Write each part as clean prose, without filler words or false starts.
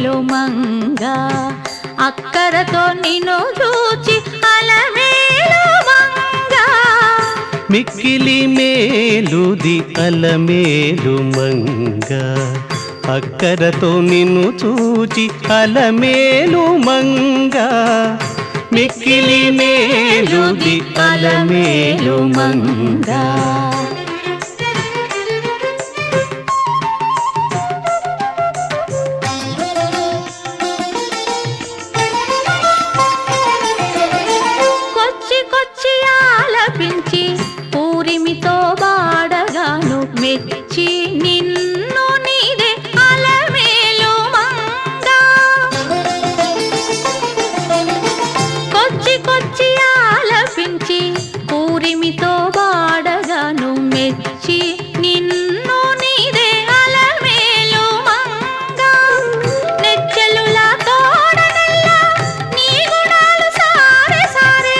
అలమేలు మంగ అక్కరతో నిన్ను చూచి అలమేలు మంగ మిక్కిలి మేలుది అలమేలు మంగ అక్కరతో నిన్ను చూచి అలమేలు మంగ మిక్కిలి మేలుది అలమేలు మంగ పూరిమితో బాడగాను మెచ్చి నిన్ను నీదే అలమేలు మంగ కొచ్చి కొచ్చి ఆలపించి పూరిమితో బాడగాను మెచ్చి నిన్ను నీదే అలమేలు మంగ నెచ్చెలులా తోడనల్లా నీ గుణాలు సారే సారే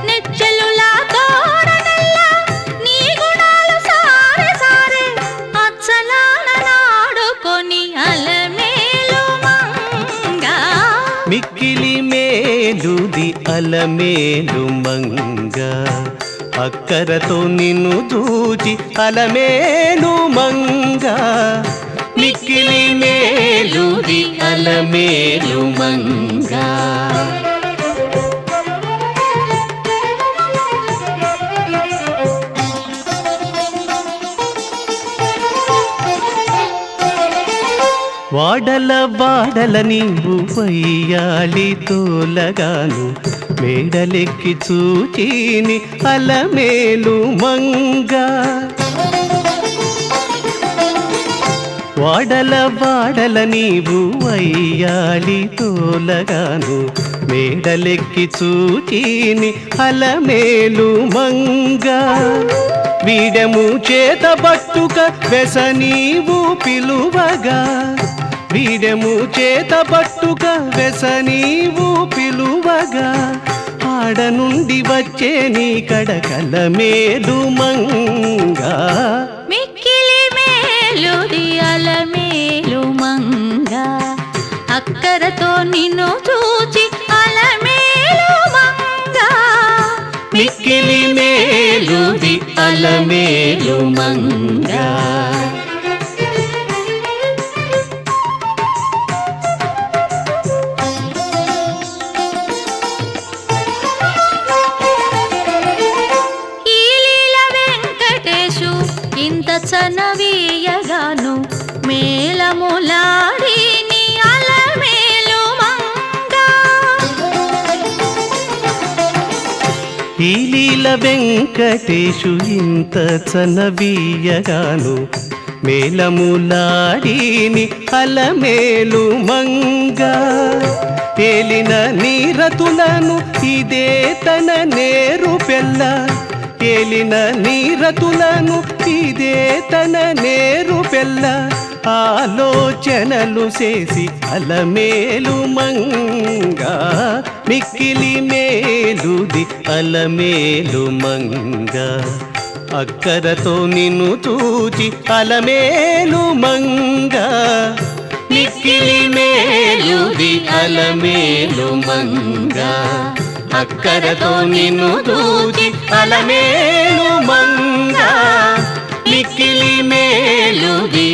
నెచ్చెలులా మిక్కిలి మేలుది అలమేలు మంగ అక్కరతో నిన్ను చూచి అలమేలు మంగ మిక్కిలి మేలుది అలమేలు మంగ వాడల వాడల నీవు వయ్యాలి తోలగాను మేడలెక్కి చూచిని అలమేలు మంగ వాడల వాడల నీవు వయ్యాలి తోలగాను మేడలెక్కి చూచిని అలమేలు మంగ వీడెము చేత పట్టుక వెస నీవు పిలువగా వీడెము చేత పట్టుక వెస నీవు పిలువగా ఆడ నుండి వచ్చే నీ కడకలమేలు మంగ మిక్కిలి మేలుది అలమేలు మంగ అక్కరతో నిన్ను చూచి అలమేలు మంగ మిక్కిలి మేలుది అలమేలు మంగ ఇంత చనవీయగాను మేళములాడి నీ అలమేలు మంగ ఈ లీల వెంకటేశు ఇంత చనవీయగాను మేళములాడిని అలమేలు మంగ తేలిన నీరతులను ఇదే తన నేరు పెళ్ళ తేలిన నీరతులను ఇదే తన నేరు పెళ్ళ ఆలోచనలు చేసి అలమేలు మంగ మిక్కిలి మేలుది అలమేలు మంగ అక్కరతో నిన్ను చూచి అలమేలు మంగ మిక్కిలి మేలుది అలమేలు మంగ అక్కరతో నిన్ను చూచి అలమేలు మంగ మిక్కిలి మేలుది